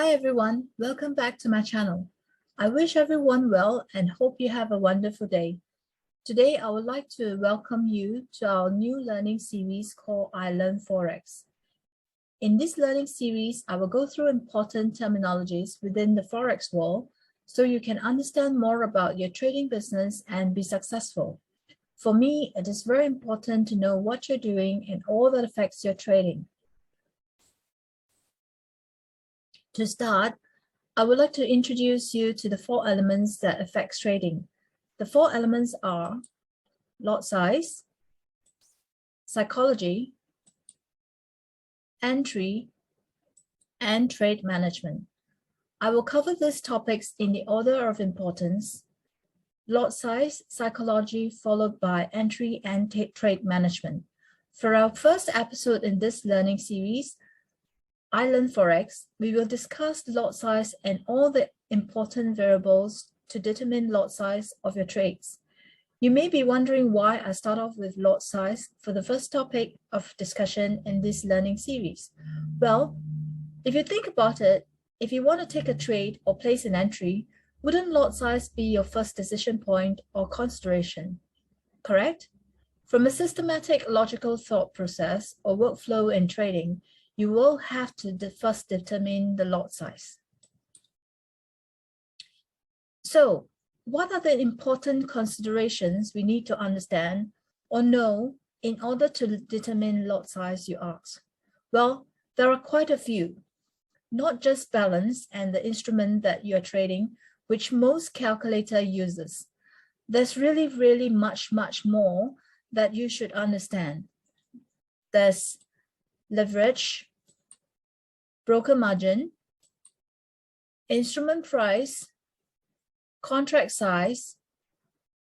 Hi everyone, welcome back to my channel. I wish everyone well and hope you have a wonderful day. Today I would like to welcome you to our new learning series called iLearn4x. In this learning series, I will go through important terminologies within the Forex world so you can understand more about your trading business and be successful. For me, it is very important to know what you're doing and all that affects your trading. To start, I would like to introduce you to the 4 elements that affect trading. The 4 elements are lot size, psychology, entry, and trade management. I will cover these topics in the order of importance: lot size, psychology, followed by entry and trade management. For our first episode in this learning series, iLearn4x, we will discuss lot size and all the important variables to determine lot size of your trades. You may be wondering why I start off with lot size for the first topic of discussion in this learning series. Well, if you think about it, if you want to take a trade or place an entry, wouldn't lot size be your first decision point or consideration? Correct? From a systematic logical thought process or workflow in trading, you will have to first determine the lot size. So, what are the important considerations we need to understand or know in order to determine lot size, you ask? Well, there are quite a few. Not just balance and the instrument that you are trading, which most calculator uses. There's really much more that you should understand. There's leverage, broker margin, instrument price, contract size,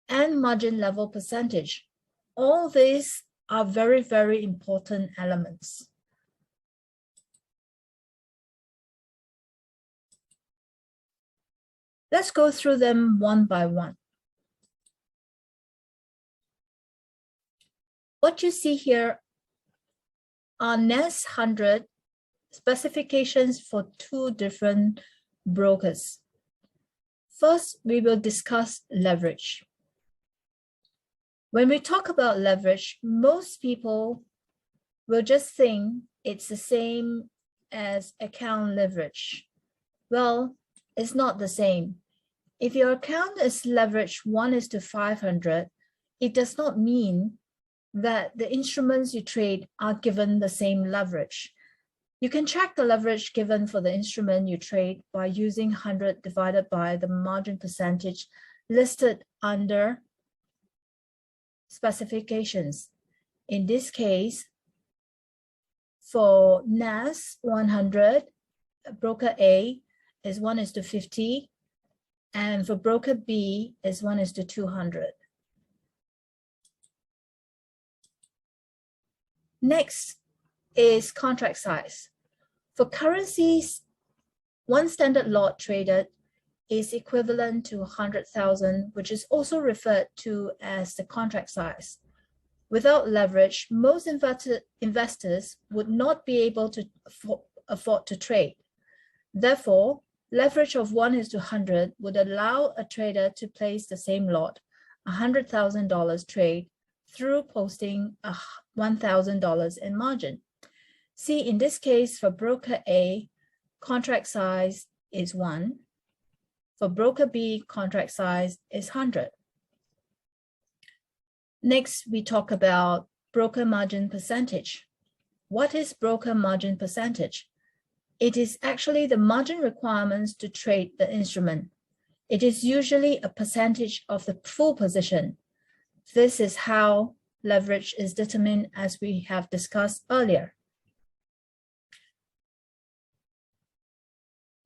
and margin level percentage. All these are very important elements. Let's go through them one by one. What you see here are NAS 100 specifications for 2 different brokers. First, we will discuss leverage. When we talk about leverage, most people will just think it's the same as account leverage. Well, it's not the same. If your account is leveraged 1:500, it does not mean that the instruments you trade are given the same leverage. You can check the leverage given for the instrument you trade by using 100 divided by the margin percentage listed under specifications. In this case, for NAS 100, broker A is 1:50, and for broker B is 1:200. Next is contract size. For currencies, one standard lot traded is equivalent to 100,000, which is also referred to as the contract size. Without leverage, most investors would not be able to afford to trade. Therefore, leverage of 1:100 would allow a trader to place the same lot, $100,000 trade, through posting $1,000 in margin. See, in this case, for broker A, contract size is 1. For broker B, contract size is 100. Next, we talk about broker margin percentage. What is broker margin percentage? It is actually the margin requirements to trade the instrument. It is usually a percentage of the full position. This is how leverage is determined, as we have discussed earlier.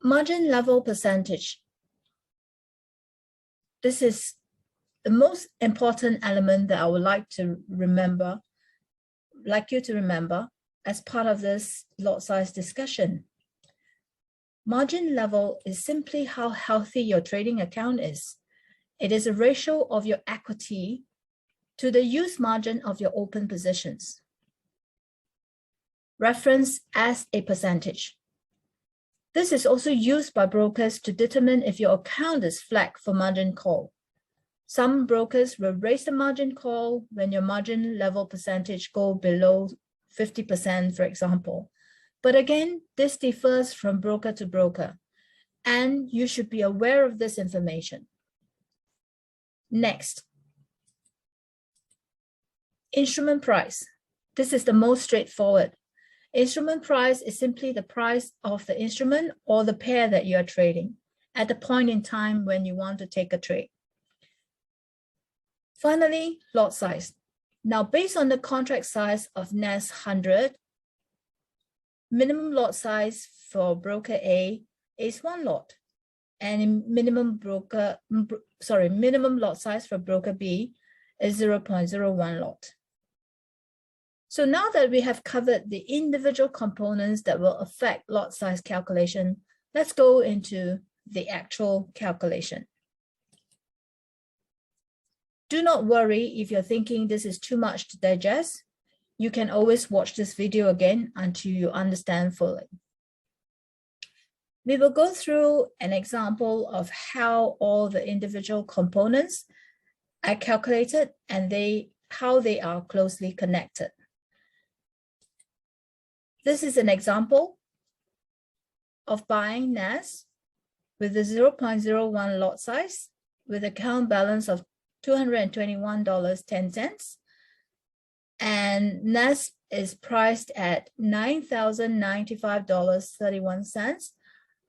Margin level percentage. This is the most important element that I would like you to remember as part of this lot size discussion. Margin level is simply how healthy your trading account is. It is a ratio of your equity to the use margin of your open positions. Reference as a percentage. This is also used by brokers to determine if your account is flagged for margin call. Some brokers will raise the margin call when your margin level percentage go below 50%, for example. But again, this differs from broker to broker, and you should be aware of this information. Next, instrument price. This is the most straightforward. Instrument price is simply the price of the instrument or the pair that you are trading at the point in time when you want to take a trade. Finally, lot size. Now, based on the contract size of NAS 100, minimum lot size for broker A is 1 lot, and minimum lot size for broker B is 0.01 lot. So now that we have covered the individual components that will affect lot size calculation, let's go into the actual calculation. Do not worry if you're thinking this is too much to digest. You can always watch this video again until you understand fully. We will go through an example of how all the individual components are calculated and how they are closely connected. This is an example of buying NAS with a 0.01 lot size with account balance of $221.10, and NAS is priced at $9,095.31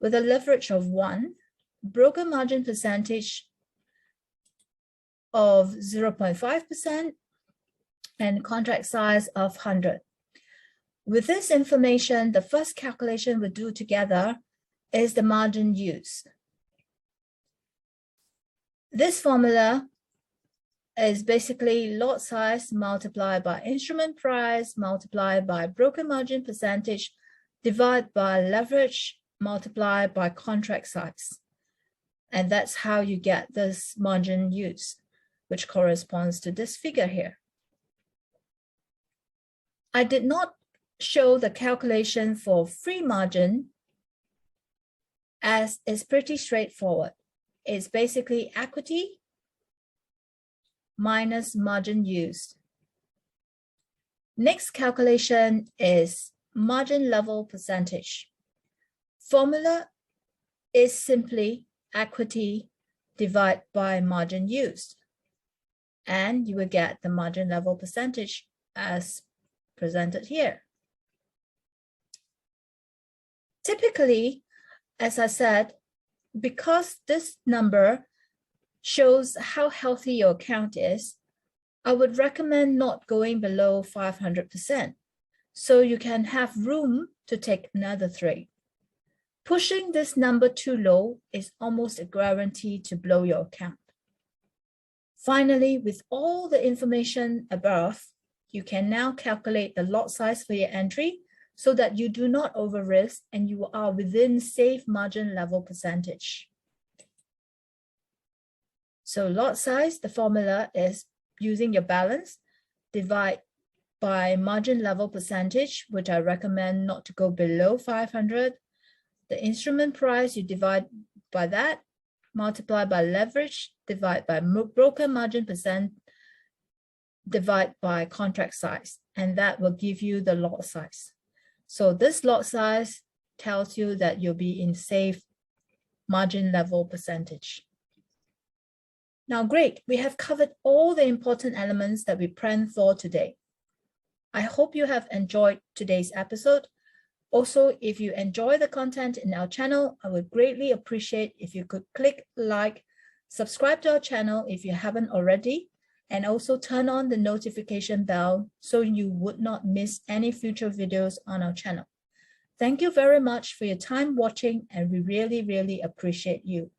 with a leverage of 1, broker margin percentage of 0.5%, and contract size of 100. With this information, the first calculation we do together is the margin used. This formula is basically lot size multiplied by instrument price multiplied by broker margin percentage divided by leverage multiplied by contract size. And that's how you get this margin used, which corresponds to this figure here. I did not show the calculation for free margin as it's pretty straightforward. It's basically equity minus margin used. Next calculation is margin level percentage. Formula is simply equity divided by margin used. And you will get the margin level percentage as presented here. Typically, as I said, because this number shows how healthy your account is, I would recommend not going below 500%, so you can have room to take another trade. Pushing this number too low is almost a guarantee to blow your account. Finally, with all the information above, you can now calculate the lot size for your entry so that you do not over-risk and you are within safe margin level percentage. So lot size, the formula is using your balance, divide by margin level percentage, which I recommend not to go below 500. The instrument price, you divide by that, multiply by leverage, divide by broker margin percent, divide by contract size, and that will give you the lot size. So this lot size tells you that you'll be in safe margin level percentage. Now, great, we have covered all the important elements that we planned for today. I hope you have enjoyed today's episode. Also, if you enjoy the content in our channel, I would greatly appreciate if you could click like, subscribe to our channel if you haven't already, and also turn on the notification bell so you would not miss any future videos on our channel. Thank you very much for your time watching, and we really, really appreciate you.